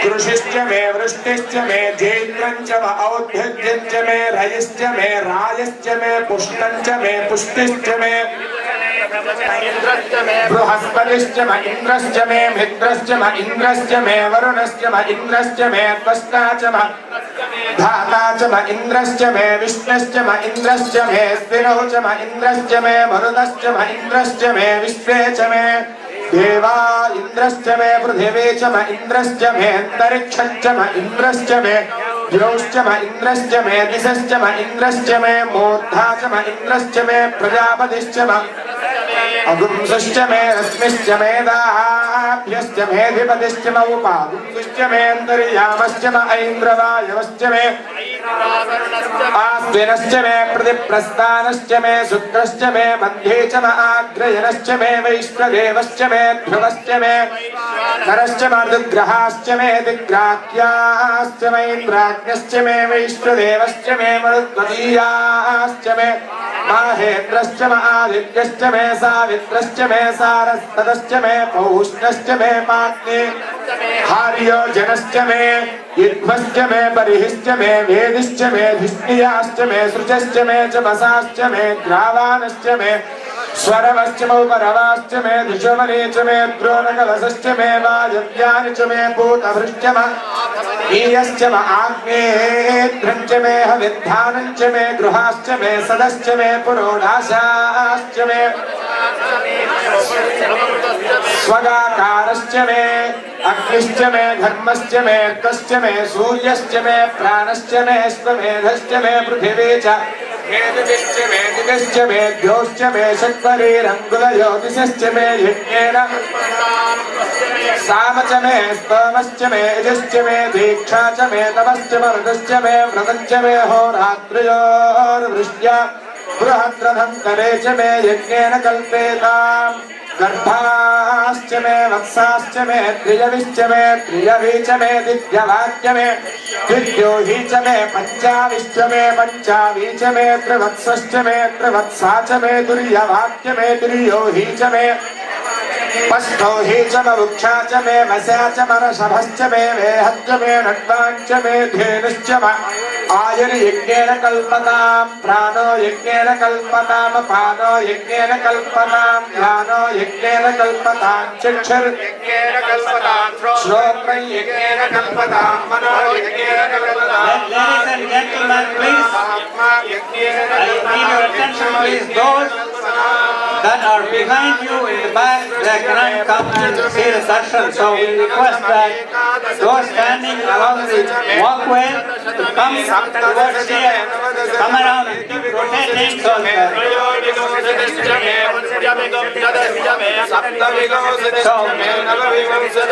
कृषिश्च मे वृष्टिश्च मे जैत्रञ्च व औद्भिद्यञ्च मे रयश्च मे रायश्च मे पुष्टञ्च मे पुष्टिश्च मे बृहस्पतिश्च म इन्द्रश्च मे मित्रश्च म इन्द्रश्च मे वरुणश्च म इन्द्रश्च मे त्वष्टा च म धाता च म इन्द्रश्च मे विष्णुश्च म इन्द्रश्च मे स्थिरौ च म इन्द्रश्च मे मरुतश्च म इन्द्रश्च मे विश्वे च मे देवा इन्द्रश्च मे पृथिवी च म इन्द्रश्च मे अन्तरिक्षश्च म इन्द्रश्च मे द्यौश्च म इन्द्रश्च मे दिशश्च म इन्द्रश्च मे मूर्धा च म इन्द्रश्च मे प्रजापतिश्च म अगुंसश्च मे रश्मिश्च मे दाभ्यश्च मेऽधिपतिश्च म उपागुंसश्च मे अन्तर्यामश्च म ऐन्द्रवायवश्च मे आस्विनश्च मे प्रतिप्रस्थानश्च मे शुक्रश्च मे मध्ये च म आग्रयणश्च मे वैश्वदेवश्च मे ध्रुवश्च मे नरश्च म ऋग्रहाश्च मे दिग्राह्याश्च मे इन्द्राग्न्यश्च मे वैश्वदेवश्च मे मरुद्गदीयाश्च मे माहेन्द्रश्च म आदित्यश्च मे सावित्रश्च मे सारस्वतश्च मे पौष्णश्च मे पाग्नि हार्योजनश्च मे युध्वश्च मे बर्हिश्च मे वेदिश्च मे धिष्णियाश्च मे सृजश्च मे चमसाश्च मे ग्रावानश्च मे स्वरवश्च मौपरवाश्च मे धिषवने च मे द्रोणकलशश्च मे वायव्यानि च मे भूतभृश्च म ईयश्च म आग्नेयेऽध्रञ्च मे हविर्धानञ्च मे गृहाश्च मे सदश्च मे पुरोडाशाश्च मे स्वगाकारश्च मे अग्निश्च मे धर्मश्च मे अर्कश्च मे सूर्यश्च मे प्राणश्च मे स्वमेधश्च मे पृथिवी च मेदिश्च मे दिगश्च मे द्योश्च मे षट्परीरङ्गुलज्योतिषश्च मे यज्ञेन साम च मे स्तोमश्च मे यजश्च मे दीक्षा च मे तपश्च मरुतश्च मे व्रतश्च मे होरात्रयोर्वृष्ट्या बृहद्रथन्तरे च मे यज्ञेन कल्पेताम् गर्भाश्च मे वत्साश्च मे त्रियविश्च मे त्रियवी च मे दिव्यवाक्य मे दिव्योहि च मे पञ्चाविश्च मे पञ्चावी च मे त्रिवत्सश्च मे त्रिवत्सा च मे तुर्यवाक्य मे तुर्योहि च मे पष्टो हि च वृक्षा च मे वस्या च मरषभश्च मे वेहश्च मे नड्वाञ्च मे धेनुश्च म आयुर्यज्ञेन कल्पताम् प्राणो यज्ञेन कल्पताम् अपानो यज्ञेन कल्पताम् ध्यानो यज्ञेन कल्पताम् चक्षुर्यज्ञेन कल्पताम् श्रोत्रं यज्ञेन कल्पताम् मनो यज्ञेन कल्पताम् Ladies and gentlemen, please, I need your attention, please. Those that are behind you in the back, they cannot come and see the darshan. So we request that those standing along the walkway to come towards here, come around and keep rotating so that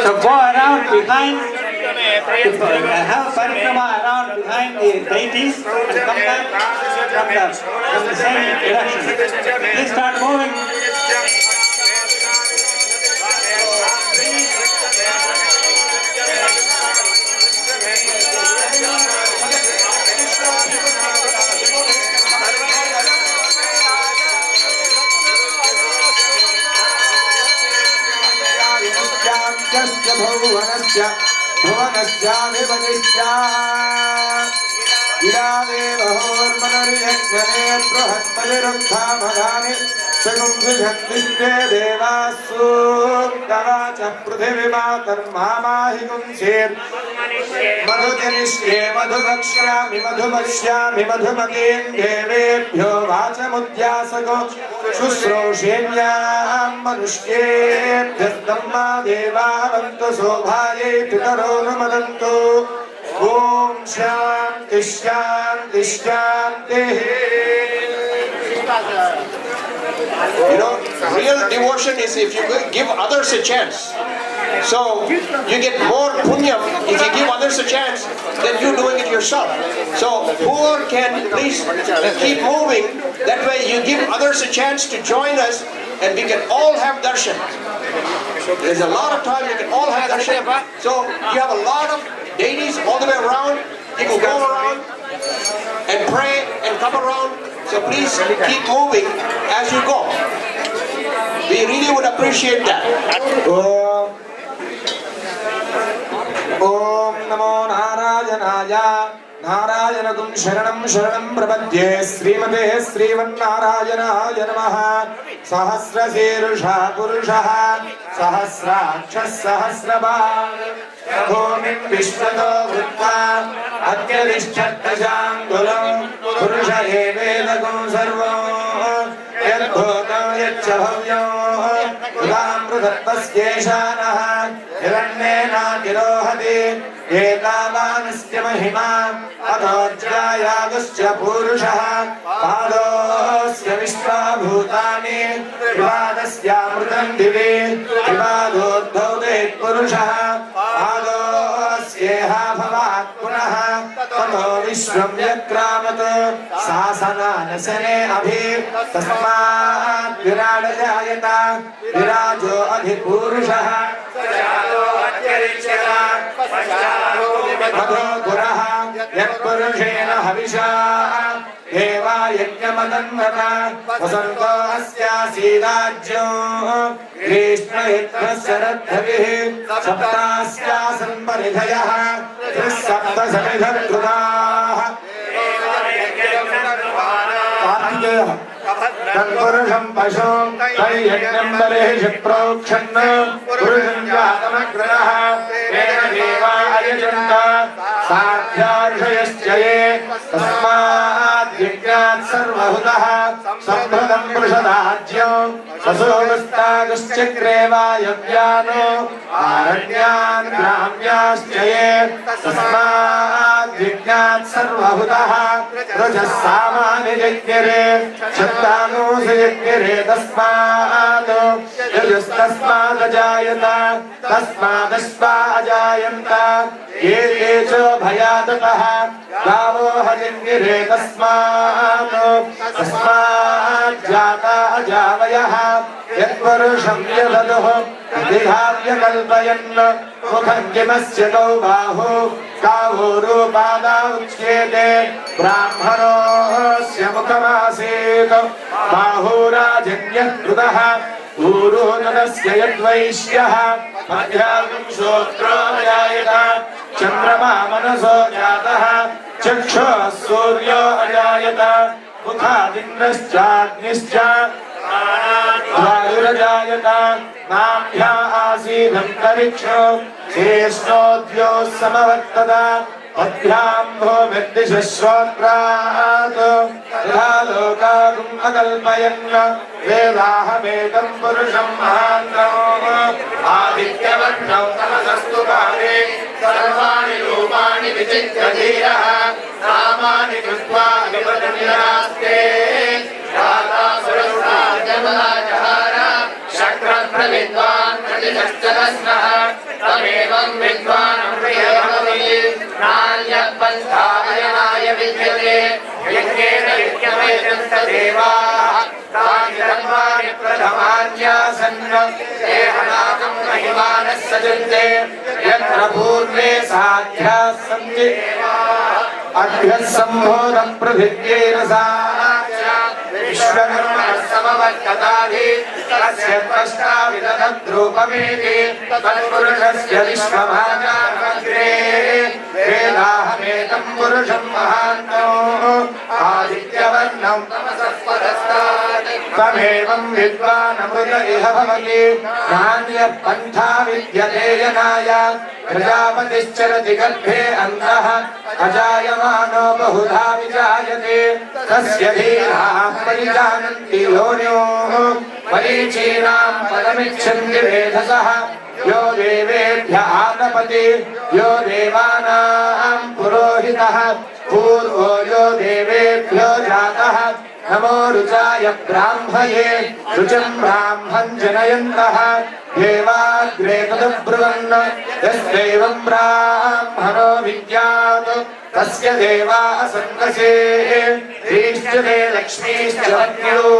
so go around behind, have a parikrama around behind the deities and come back from the same direction. Please start moving. भुवनश्चाभिपतिश्चा इरादेवहोर्मनर्यज्ञने बृहत्पतिरुक्थामदानि सगुंसुषक्तिष्ठे देवास्सु दवाच पृथिवीमातर्मामाहि गुंसेर् मधुजनिष्ये मधुवक्ष्यामि मधुमक्ष्यामि मधुमतीं देवेभ्यो वाचमुद्यासको शुश्रूषेण्यां मनुष्येभ्यस्तम्मा देवावन्तु शोभायै पितरो नुमदन्तु ॐ शान्ति शान्ति शान्तिः. You know, real devotion is if you give others a chance. So you get more punyam if you give others a chance than you doing it yourself. So poor can please keep moving. That way you give others a chance to join us and we can all have darshan. There's a lot of time you can all have darshan. So you have a lot of deities all the way around. You can go around and pray and come around. So please keep moving as you go. We really would appreciate that. Om नमो नारायणाय नारायणगुं शरणं शरणं प्रपद्ये श्रीमते श्रीमन्नारायणाय नमः सहस्रशीर्षः पुरुषः सहस्राक्षः सहस्रपात् भूमिं विश्वतो भूत्वा अत्यतिष्ठत्तशाङ्गुलं पुरुष एवेदगुं सर्वं यद्भूतं यच्च भव्यं तस्येषानः हिरण्येनातिरोहति एतावानस्य महिमा अतोऽध्यायागश्च पूरुषः पादोऽस्य विश्वभूतानि विवादस्यामृतं दिवि विवादोद्भवते पुरुषः पादोऽस्येह भवात् पुनः ततो विश्वं व्यक्रामत् शासनानशने अभि तस्मात् विराडजायत विराजो अधिपूरुषः मधो पुरः यत्पुरुषेण हविषा देवा यज्ञमदन्वत वसन्तो अस्यासीदाज्यो ग्रीष्मयित्रः शरद्धविः सप्तास्यासन् परिधयः त्रिसप्तसमिधकृताः कार्तिकेयः तत्पुरुषं पशुं तैयज्ञं बलिः प्रोक्षन् पुरुषं जातमग्रहः तेन देवा अयजन्त साध्यार्षयश्च ये तस्माद् यज्ञात् सर्वहुतः सम्भृतं पुरुषदाज्यं वसुस्तागश्चक्रे वायव्यानो आरण्यान् ग्राम्याश्च ये तस्माद् यज्ञात् सर्वहुतः रजः सामान्ययज्ञरे शब्दानुसयज्ञरे तस्मात् यजुस्तस्मादजायत तस्मादश्वा अजायन्त ये ते च भयादतः गावो हयज्ञरे तस्मात् जाता अजावयः यत्पुरुषं यदधुः विधाव्यकल्पयन् मुखं किमस्य गौ बाहु गावो रूपादा उच्येते ब्राह्मणोऽस्य मुखमासीत् बाहुराजन्यः कृतः ऊरोदनस्य यद्वैश्यः मध्यागं श्रोत्रो जायत चन्द्रमा मनसो जातः चक्षुः सूर्यो अजायत मुखादिन्द्रश्चाग्निश्च वायुरजायत नाभ्या आसीदन्तरिक्षो शेष्णोऽद्योः समवर्तत अभ्यां भूमिर्दिशश्रोत्रात् तथा लोकागुम् अकल्पयन् वेदाहमेतं पुरुषं महान्तम् आदित्यवर्णं तमसस्तु काले सर्वाणि रूपाणि विचित्य धीरः नामानि कृत्वा विपदनिरास्ते शक्रप्रविद्वान् प्रतिष्ठदस्नः तमेवं विद्वान् प्रियभवति नान्यः पन्थायनाय विद्यते यज्ञेन यज्ञमेतं तदेवाः तानि धर्माणि प्रथमान्यासन् ते अनागं महिमानः सजन्ते यत्र पूर्वे साध्याः सन्ति अभ्यः सम्भोधं पृथिव्यैरसा विश्वकर्मणः समवर्तताधि तस्य त्वष्टा विदधद्रूपमेति तत्पुरुषस्य विश्वभाजामग्रे वेदाहमेतं पुरुषं महान्तम् आदित्यवर्णं तमसः पदस्तात् तमेवं विद्वान् अमृत इह भवति नान्यः पन्था विद्यते यनाय प्रजापतिश्चरति गर्भे अन्तः अजायमानो बहुधा विजायते तस्य धीराः परिजानन्ति योनियोः मरीचीनां पदमिच्छन्ति वेधसः यो देवेभ्य आतपति यो देवानां पुरोहितः पूर्वो यो देवेभ्यो जातः नमो रुचाय ब्राह्मये रुचं ब्राह्मं जनयन्तः देवाग्रे तदब्रुवन् यस्दैवं ब्राह्मणो विद्यात् तस्य देवा असङ्गसे ह्रीश्चते लक्ष्मीश्च पत्न्यो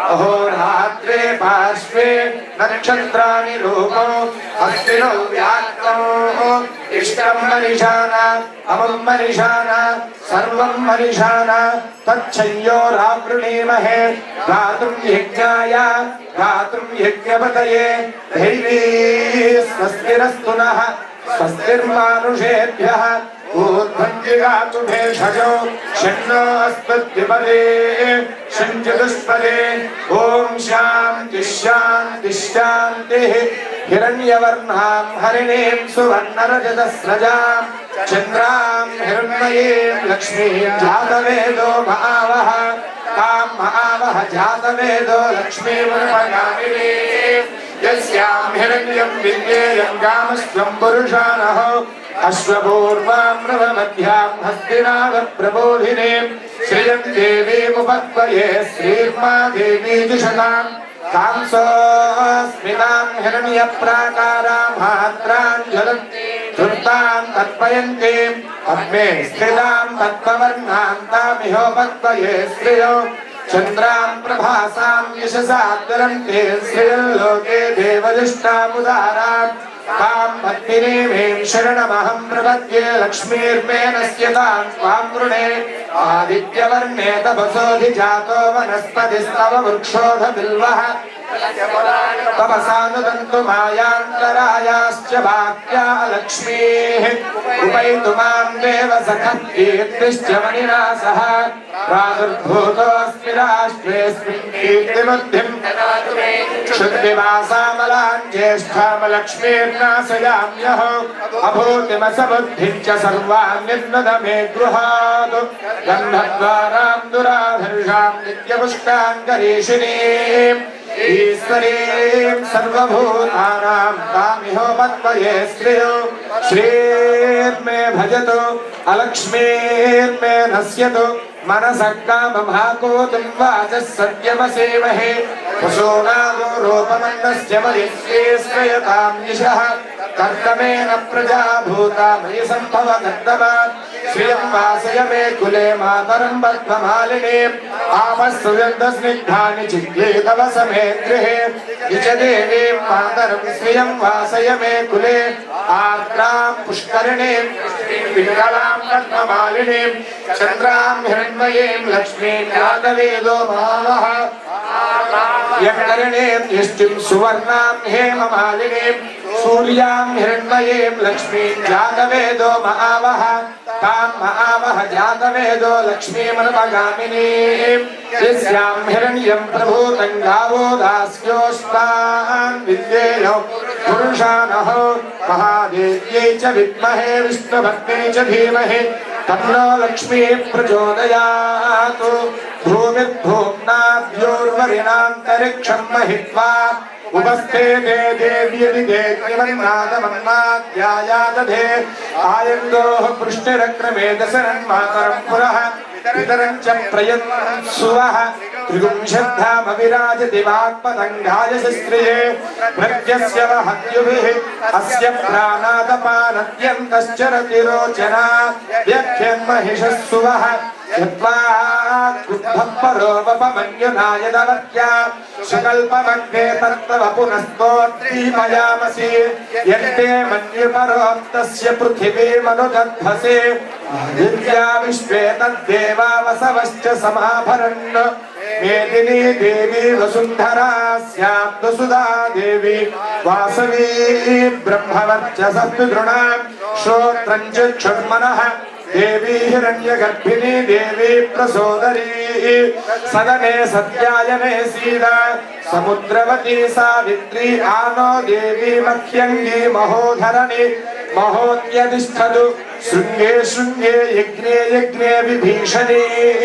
अहोरात्रे पार्श्वे नक्षत्राणि रूपो हस्तिनो व्याक्तो इष्टं मनिषाना अमं मनिषाना सर्वं मनिषाना तच्छयोरावृणीमहे गातुं यज्ञाय गातुं यज्ञपतये दैवी स्वस्तिरस्तु नः स्वस्तिर्मानुषेभ्यः ऊर्ध्वं जिगातु भेषजो षण्णो अस्मद्विपदे षण्चतुष्पदे ॐ शान्तिः शान्तिः शान्तिः हिरण्यवर्णां हरिणीं सुवर्णरजतस्रजां चन्द्रां हिरण्मयीं लक्ष्मीं जातवेदो महावः तां महावः जातवेदो लक्ष्मीमुपगामिनीं यस्यां हिरण्यं विद्येयं गामस्त्वं पुरुषाणः अश्वपूर्वां नवमध्यां हस्तिनागप्रबोधिनीं श्रियं देवीमुपत्वये श्रीर्मा देवी जुषतां कांसोऽस्मितां हिरण्यप्राकारां मात्रां धृतां तत्पयन्तीं पद्मे स्थितां पद्मवर्णां तामिहोपत्वये श्रियो चन्द्रां प्रभासां यशसा ज्वलन्ते श्रियल्लोके देवदुष्टामुदारां तां पद्मिनीं शरणमहं प्रपद्ये लक्ष्मीर्मे नश्यतां त्वां वृणे आदित्यवर्णे तपसोऽधिजातो वनस्पतिस्तव वृक्षोऽधबिल्वः तपसानुदन्तु मायान्तरायाश्च वाक्या लक्ष्मीः उपैतु मां देव सखः कीर्तिश्च मणिना सह प्रादुर्भूतोऽस्मि राष्ट्रेऽस्मिन् कीर्तिबुद्धिं क्षुद्विवासामलां ज्येष्ठां लक्ष्मीर्नाशयाम्यः अभूतिमसबुद्धिं च सर्वान् निर्नद मे गृहात् गन्धद्वारां दुराधर्षां नित्यपुष्टां करीषिणीम् ईश्वरीं सर्वभूतानां तामिहोपत्वये श्रियो श्रीर्मे भजतु अलक्ष्मीर्मे नश्यतु मनसः काममाकोतुं वाचः सत्यमसेमहे पशूनादो रूपमन्नस्य मयिश्रेष्ठयतां यशः कर्तमेन प्रजा भूता मयि सम्भव कर्तमात् श्रियं वासय मे कुले मातरं बद्धमालिनीम् आपस्तुयन्तस्निग्धानि चित्ते तव समे गृहे निज देवीं मातरं श्रियं वासय मे कुले आर्द्रां पुष्करिणीं पिङ्गलां बद्धमालिनीं चन्द्रां हिरण्मयीं लक्ष्मीं यादवेदो महावः यत्करिणीं यष्टिं सुवर्णां हेममालिनीं सूर्यां हिरण्मयीं लक्ष्मीं जातवेदो महावः तां महावः जातवेदो लक्ष्मीमनुपगामिनीं यस्यां हिरण्यं प्रभूतं गावो दास्योऽस्तान् विद्येयो पुरुषाणः महादेव्यै च विद्महे विष्णुभक्त्यै च धीमहि तन्नो लक्ष्मी प्रचोदयात् भूमिर्भूम्नाद्योर्वरिणान्तरिक्षं महित्वा उपस्थिते देव्यदिदेव्यमन्नादमन्नाद्यायादधे आयन्दोः पृष्टिरक्रमे दशरन्मातरं पुरः पितरं च प्रयन्सुवः त्रिगुंशद्धामविराजति वाक्पतङ्गाय शस्त्रिये भर्जस्य वहत्युभिः अस्य प्राणादपानद्यन्तश्चरति रोचना व्यख्यन्महिषस्सुवः यत्त्वा कुद्धपरोपमन्युनायदवर्त्या सुकल्पमग्ने तत्तव पुनस्तोद्दीपयामसि यत्ते मन्युपरोक्तस्य पृथिवीमनुदध्वसे आदित्या विश्वे तद्देवा वसवश्च समाभरन् मेदिनी देवी वसुन्धरा स्यात् सुधा देवी वासवी ब्रह्मवर्चसः पितॄणां श्रोत्रं चक्षुर्मनः देवी हिरण्यगर्भिणी देवी प्रसोदरी सदने सत्यायने सीता समुद्रवती सावित्री आनो देवी मह्यङ्गी महोधरणी महोत्यतिष्ठतु शृङ्गे शृङ्गे यज्ञे यज्ञे विभीषणी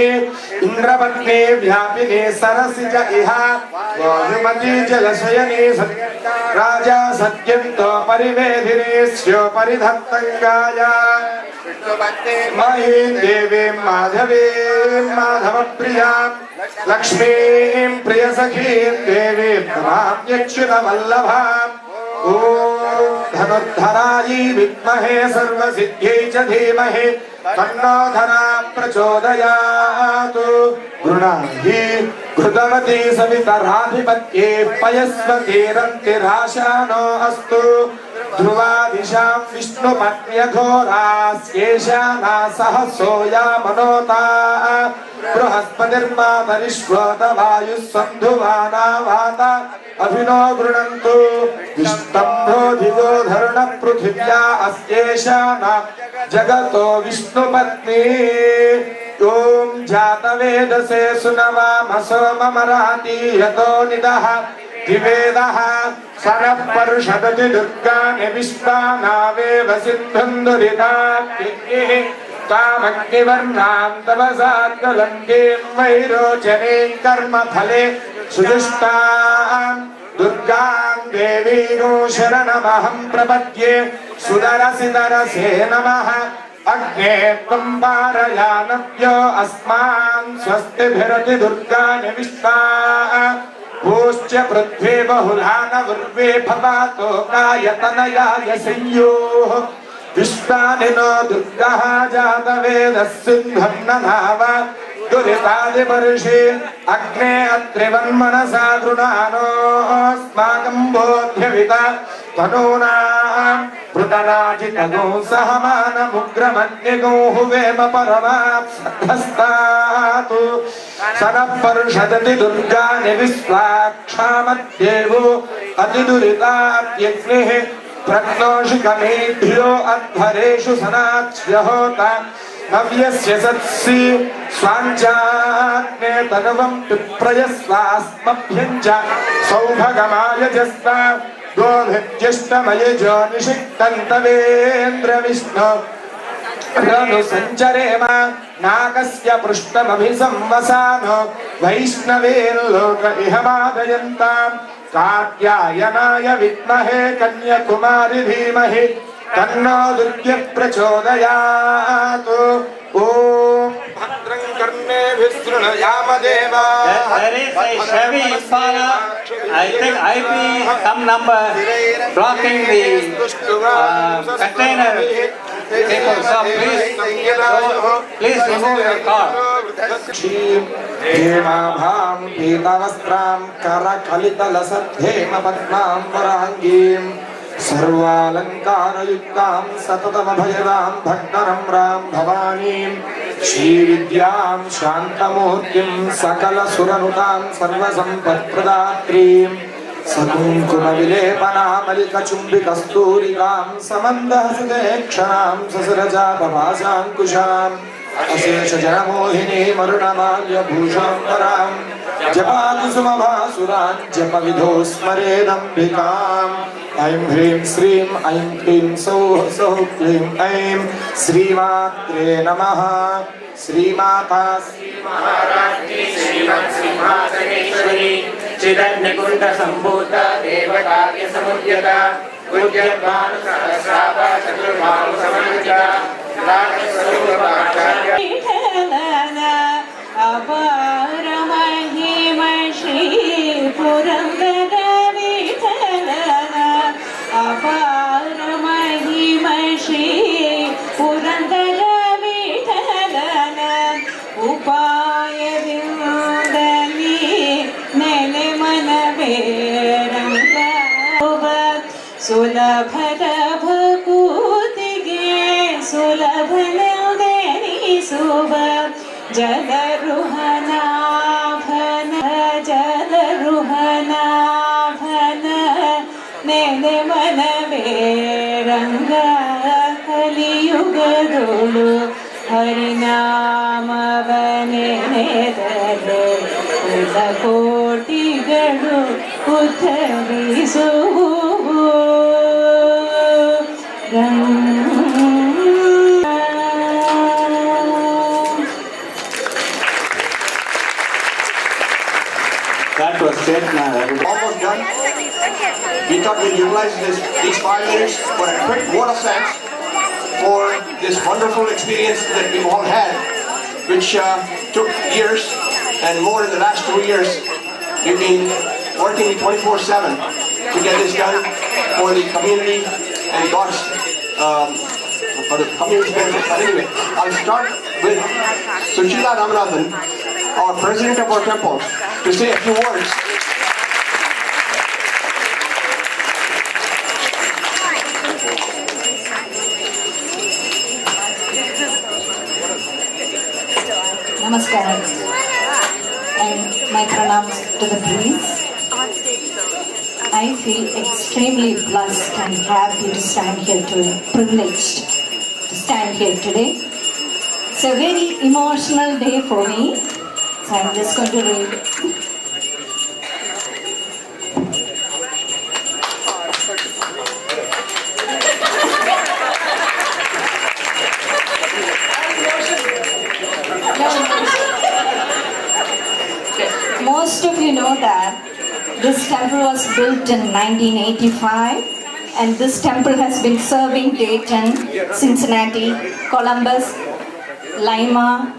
इन्द्रपत्नी व्यापिनी सरसिज इह वायुमती जलशयनी राजा सत्यन्तो परिवेधिनी स्योपरिधत्तङ्गाया महीं देवीं माधवीं माधवप्रियां लक्ष्मीं प्रियसखीं देवीं नमाम्यच्युतवल्लभाम् ॐ धनुर्धरायै विद्महे सर्वसिद्ध्यै च धीमहि तन्नो धना प्रचोदयात् गृणाहि घृतवती सवितराधिपत्ये पयस्वतीरन्तिराशानो अस्तु ध्रुवादिशां विष्णुपत्न्यघोरास्येषा सहसोया मनोता बृहस्पतिर्मातरिश्वोतवायुः सन्धुवाना वाता अभिनो गृणन्तु विष्टम्भोधिगो धरुणपृथिव्या अस्येषा जगतो विष्णुपत्नी ॐ जातवेदसे सुनवामसो ममराति यतो निदः दिवेदः सनः पर्षदति दुर्गानि विश्वानावेव सिन्धुन्दुरिताग्निः तामग्निवर्णां तपसाद्गलङ्कीं वैरोचनीं कर्मफले सुजुष्टां दुर्गां देवीं शरणमहं प्रपद्ये सुदरसि दरसे नमः अग्ने त्वं पारयानव्यो अस्मान् स्वस्तिभिरति दुर्गानि विश्वा भूश्च पृथ्वी बहुलान उर्वे भवातो कायतनयाय संयोः विश्वानि नो दुर्गः जातवेदः सिन्धं ननाव दुरितादिपर्षि अग्ने अत्रिवन्मनसा गृणानोऽस्माकं बोध्यविता तनूनां पृतनाजितगो सहमानमुग्रमन्यगो हुवेम परमाप्सहस्तातु सनः पर्षदति दुर्गानि विश्वाक्षामद्देवो अतिदुरितात्यग्निः प्रज्ञोषिकमेभ्यो अध्वरेषु सनाच्यहोता नव्यस्य सत्सि स्वाञ्चाग्ने तनुवं पिप्रयस्वास्मभ्यं च सौभगमायजस्व गोभिर्ज्येष्ठमयजो निषिक्तन्तवेन्द्र विष्णु रनुसञ्चरेम नाकस्य पृष्ठमभिसंवसानो वैष्णवेर्लोक इह मादयन्ताम् कात्यायनाय विद्महे कन्याकुमारि धीमहि तन्नो दुर्गे प्रचोदयात् ॐ भद्रं कर्णेभिः शृणुयाम देवाः There is a Chevy Impala, I think IP some number blocking the container people. So please remove your car. हेमाभां पीतवस्त्रां करकलितलसद्धेमपद्मां वराङ्गीं सर्वालङ्कारयुक्तां सततमभयदां भक्तरम्रां भवानीं श्रीविद्यां शान्तमूर्तिं सकलसुरनुतां सर्वसम्पत्प्रदात्रीं सकुङ्कुमविलेपनामलिकचुम्बिकस्तूरिकां समन्दहसुतेक्षणां ससरजापभासाङ्कुशाम् अशेषजनमोहिनी मरुणमाल्यभूषाम्बरां जपाकुसुमभासुरान् जपविधो स्मरेदम्बिकाम् ऐं ह्रीं श्रीं ऐं क्लीं सौः सौः क्लीं ऐं श्रीमात्रे नमः श्रीमाता श्रीमहाराज्ञी श्रीमत्सिंहासनेश्वरी चिदग्निकुण्डसम्भूता देवकार्यसमुद्यता उद्यद्भानुसहस्राभा चतुर्भानुसमन्विता राजस्वरूपाचार्य अपार महिम श्री पुरन्दर विठलन अपार महिम श्री पुरन्दर विठलन उपाय विन्दली नेले मन बेरंग सुलभर भकूतिगे सुलभनदेनि सुभ जलरुहनाभन जलरुहनाभन नेने मन बेरंग कलियुगदोಳು ಹರಿನಾಮವನೆನೆದರೆ ಕೋಟಿಗಳು ಉತ್ತರಿಸುವು That was it now. Almost done. We thought we'd utilize these 5 minutes for a quick vote of thanks for this wonderful experience that we've all had, which took years and more in the last 2 years. We've been working 24/7 to get this done for the community and God's for the community's benefit. But anyway, I'll start with Sushila Ramanathan, our president of our temple, to say a few words. Namaskaram. And my pranams to the priest. I feel extremely blessed and happy to stand here today, privileged to stand here today. It's a very emotional day for me, so I'm just going to read it. Most of you know that this temple was built in 1985, and this temple has been serving Dayton, Cincinnati, Columbus, Lima,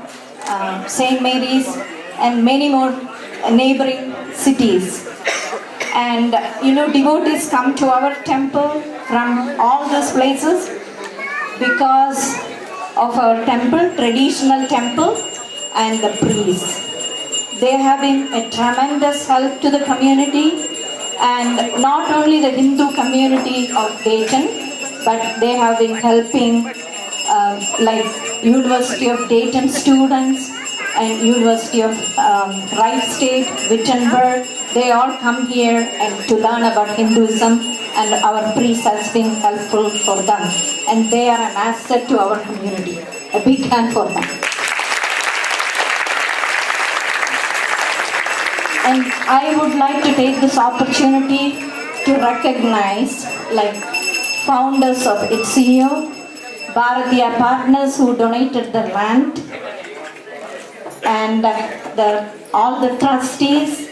St. Mary's, and many more neighboring cities. And devotees come to our temple from all those places because of our temple, traditional temple, and the priests. They have been a tremendous help to the community, and not only the Hindu community of Dayton, but they have been helping like University of Dayton students and University of Wright State, Wittenberg. They all come here and to learn about Hinduism, and our priest has been helpful for them, and they are an asset to our community. A big hand for them. And I would like to take this opportunity to recognize like founders of ITSEO, Bharatiya partners who donated the land, and all the trustees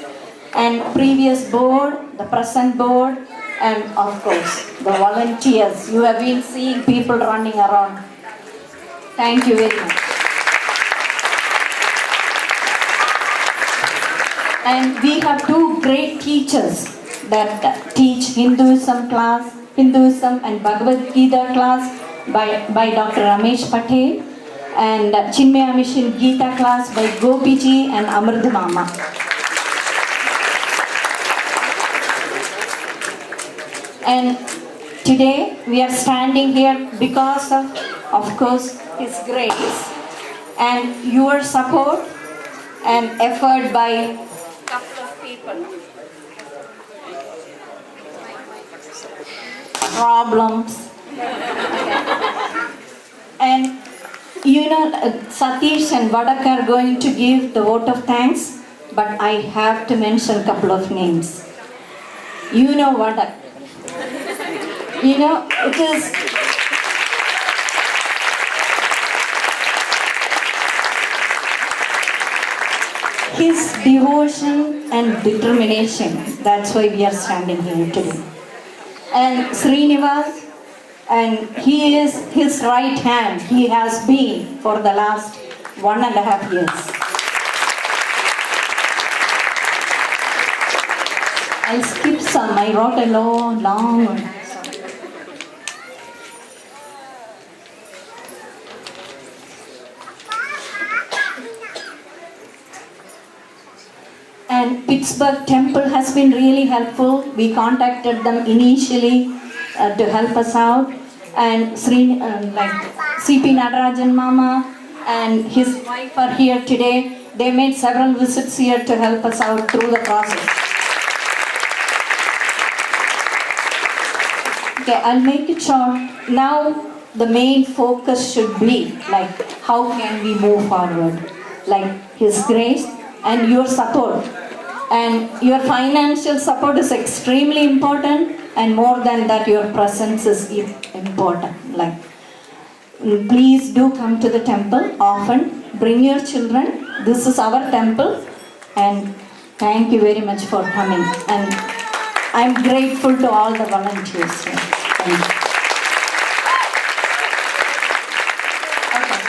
and previous board, the present board, and of course the volunteers. You have been seeing people running around. Thank you very much. And we have two great teachers that teach Hinduism and Bhagavad Gita class by Dr. Ramesh Patel, and Chinmaya Mission Gita class by Gopiji and Amrita Mama. And today we are standing here because of course, His grace and your support and effort by couple of people. Problems. And Satish and Vadak are going to give the vote of thanks, but I have to mention a couple of names. You know Vadak. It is his devotion and determination. That's why we are standing here today. And Srinivas, and he is his right hand. He has been for the last 1.5 years. I skipped some. I wrote a long one. And Pittsburgh Temple has been really helpful. We contacted them initially to help us out. And C.P. Nadarajan Mama and his wife are here today. They made several visits here to help us out through the process. Okay, I'll make it short. Now the main focus should be like how can we move forward? Like His grace and your support. And your financial support is extremely important, and more than that, your presence is important. Like, please do come to the temple often. Bring your children. This is our temple, and thank you very much for coming. And I'm grateful to all the volunteers. Thank you. Okay.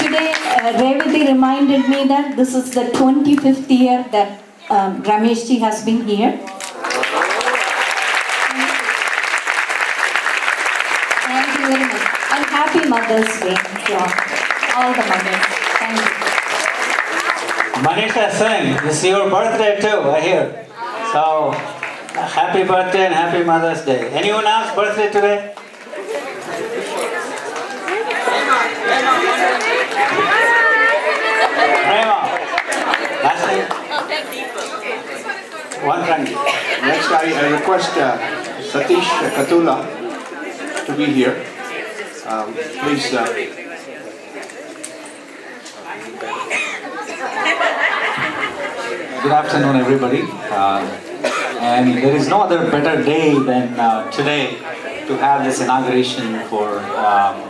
Today, Revati reminded me that this is the 25th year that Rameshji has been here. Thank you very much. And happy Mother's Day to all the mothers. Thank you. Manisha Singh, this is your birthday too, I hear. So, happy birthday and happy Mother's Day. Anyone else birthday today? Prema. One friend. Next, I request Satish Katula to be here. Please. Good afternoon, everybody. And there is no other better day than today to have this inauguration for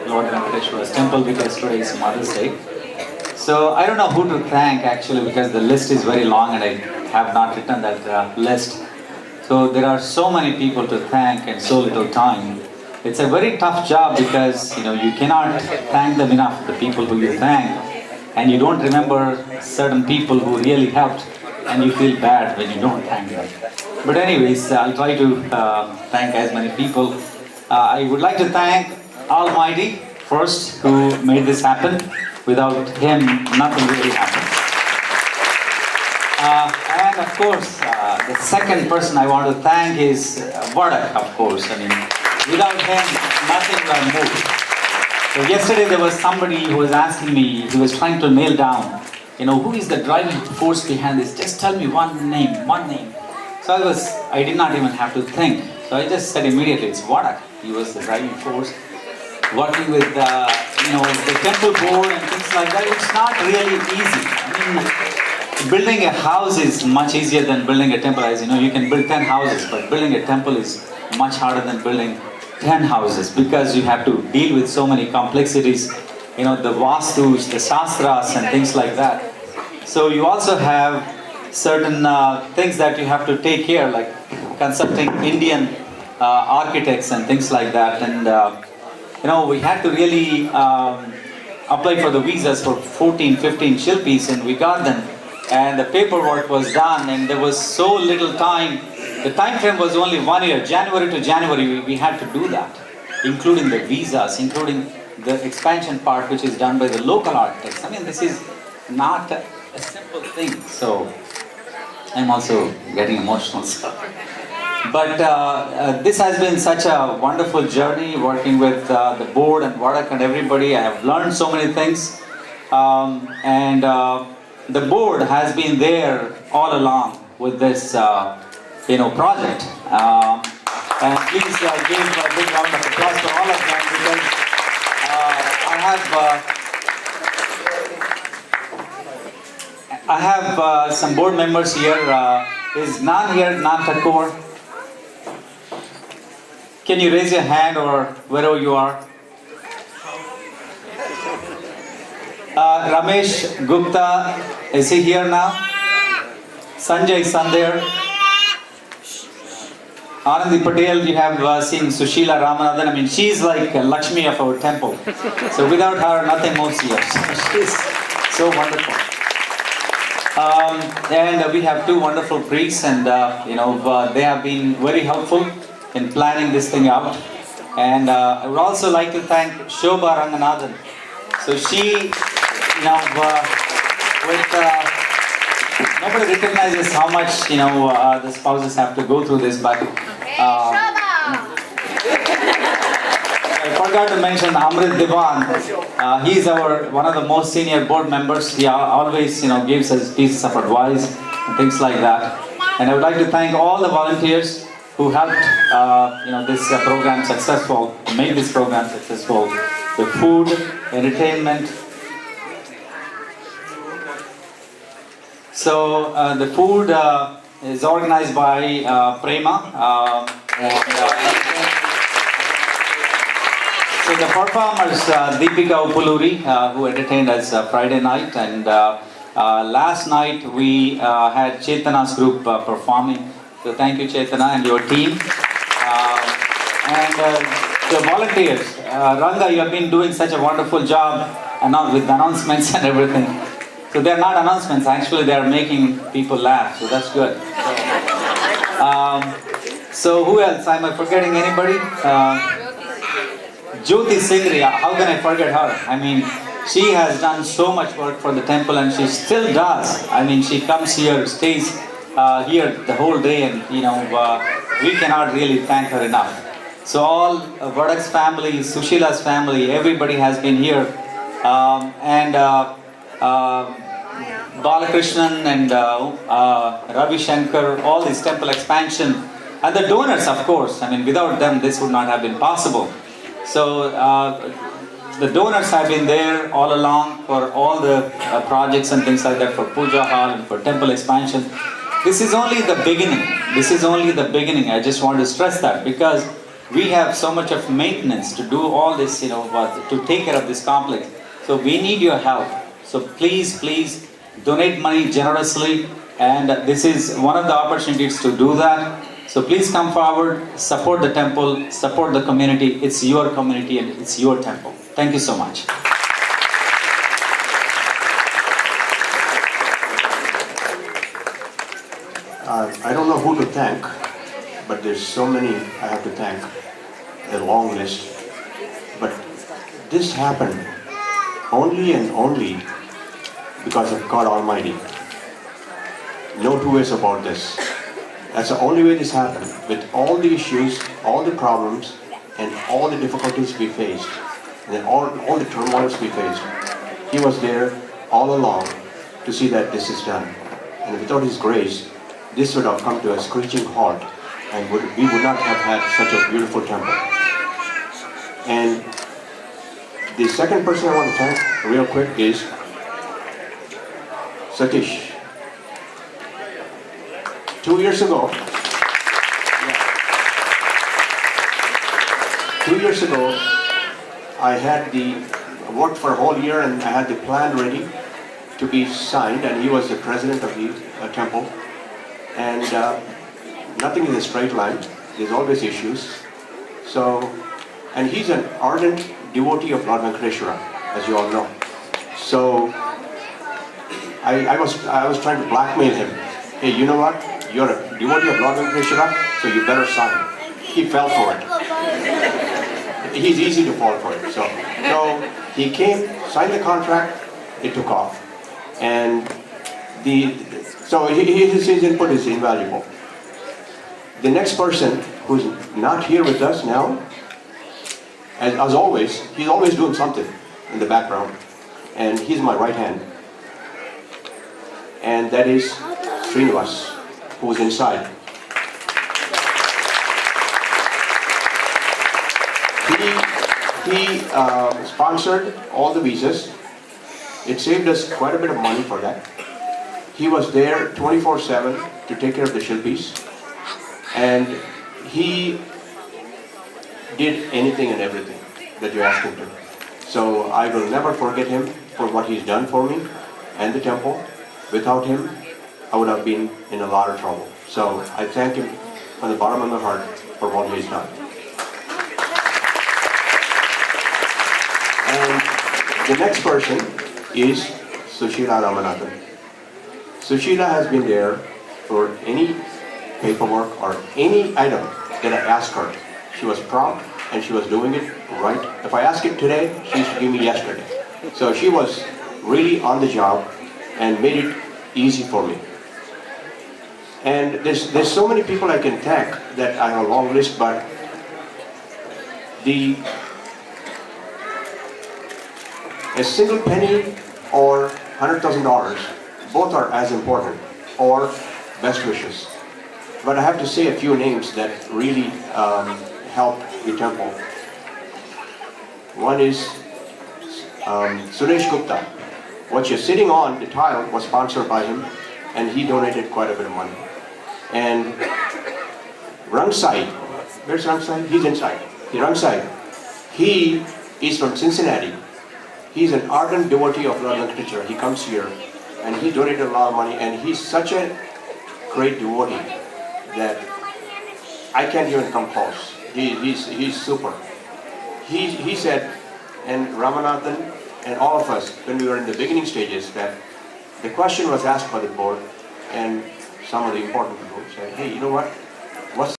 Lord Venkateshwara's temple, because today is Mother's Day. So I don't know who to thank actually, because the list is very long and I have not written that list. So there are so many people to thank and so little time. It's a very tough job because you cannot thank them enough, the people who you thank, and you don't remember certain people who really helped, and you feel bad when you don't thank them. But anyways, I'll try to thank as many people. I would like to thank Almighty first, who made this happen. Without him, nothing really happens. And of course, the second person I want to thank is Vadak, of course. I mean, without him, nothing will move. So yesterday there was somebody who was asking me, he was trying to nail down, who is the driving force behind this? Just tell me one name, one name. So I did not even have to think. So I just said immediately, it's Vadak. He was the driving force. Working with the temple board and things like that, it's not really easy. I mean, building a house is much easier than building a temple. As you can build 10 houses, but building a temple is much harder than building 10 houses, because you have to deal with so many complexities, the vastus, the shastras and things like that. So you also have certain things that you have to take care, like consulting Indian architects and things like that. And we had to really apply for the visas for 14, 15 Shilpis, and we got them. And the paperwork was done, and there was so little time. The time frame was only 1 year, January to January, we had to do that, including the visas, including the expansion part, which is done by the local architects. I mean, this is not a simple thing. So I'm also getting emotional. But this has been such a wonderful journey working with the board and Vadak and everybody. I have learned so many things. And the board has been there all along with this project. And please give a big round of applause to all of them, because I have some board members here. Is Nan here, Nan Thakur? Can you raise your hand, or wherever you are? Ramesh Gupta, is he here now? Sanjay Sandher. Anandi Patel, you have seen Sushila Ramanathan. I mean, she's like Lakshmi of our temple. So without her, nothing moves here. She's so wonderful. And we have two wonderful priests, and they have been very helpful in planning this thing out. And I would also like to thank Shobha Ranganathan. So she, nobody recognizes how much, the spouses have to go through this, but I forgot to mention Amrit Diwan. He is one of the most senior board members. He always, gives us pieces of advice and things like that. And I would like to thank all the volunteers who helped, this program successful, make this program successful. The food, entertainment. So the food is organized by Prema. So the performers, Deepika Upuluri, who entertained us Friday night, and last night we had Chetana's group performing. So thank you, Chetana, and your team. And the volunteers, Ranga, you have been doing such a wonderful job with announcements and everything. So they're not announcements, actually they're making people laugh, so that's good. So who else? Am I forgetting anybody? Jyoti Singri, how can I forget her? I mean, she has done so much work for the temple, and she still does. I mean, she comes here, stays here the whole day, and we cannot really thank her enough. So all Vadak's family, Sushila's family, everybody has been here. Balakrishnan and Ravi Shankar, all this temple expansion, and the donors, of course. I mean, without them, this would not have been possible. So the donors have been there all along for all the projects and things like that, for Puja Hall and for temple expansion. This is only the beginning. This is only the beginning. I just want to stress that, because we have so much of maintenance to do all this, to take care of this complex. So we need your help. So please, please donate money generously, and this is one of the opportunities to do that. So please come forward, support the temple, support the community. It's your community and it's your temple. Thank you so much. I don't know who to thank, but there's so many I have to thank, a long list. But this happened only and only because of God Almighty. No two ways about this. That's the only way this happened. With all the issues, all the problems, and all the difficulties we faced, and all the turmoils we faced, He was there all along to see that this is done. And without His grace, this would have come to a screeching halt, and we would not have had such a beautiful temple. And the second person I want to thank real quick is Satish. 2 years ago, 2 years ago, I worked for a whole year and I had the plan ready to be signed, and he was the president of the temple. And nothing is a straight line. There's always issues. And he's an ardent devotee of Lord Venkateshwara, as you all know. So I was trying to blackmail him. Hey, you know what? You're a devotee of Lord Venkateshwara, so you better sign. He fell for it. He's easy to fall for it. So he came, signed the contract, it took off. And his input is invaluable. The next person, who's not here with us now, as always, he's always doing something in the background, and he's my right hand. And that is Srinivas, who's inside. He sponsored all the visas. It saved us quite a bit of money for that. He was there 24/7 to take care of the Shilpis, and he did anything and everything that you asked him to. So I will never forget him for what he's done for me and the temple. Without him, I would have been in a lot of trouble. So I thank him from the bottom of my heart for what he's done. And the next person is Sushila Ramanathan. Sushila has been there for any paperwork or any item that I asked her. She was prompt and she was doing it right. If I ask it today, she used to give me yesterday. So she was really on the job and made it easy for me. And there's so many people I can thank that I have a long list, but a single penny or $100,000, both are as important, or best wishes. But I have to say a few names that really help the temple. One is Suresh Gupta. What you're sitting on, the tile, was sponsored by him, and he donated quite a bit of money. And Rangsai, where's Rangsai? He's inside. Rangsai, he is from Cincinnati. He's an ardent devotee of Lord Venkateshwara. He comes here, and he donated a lot of money, and he's such a great devotee that I can't even come close. He's super. He said, and Ramanathan and all of us, when we were in the beginning stages, that the question was asked by the board, and some of the important people said, hey, you know what?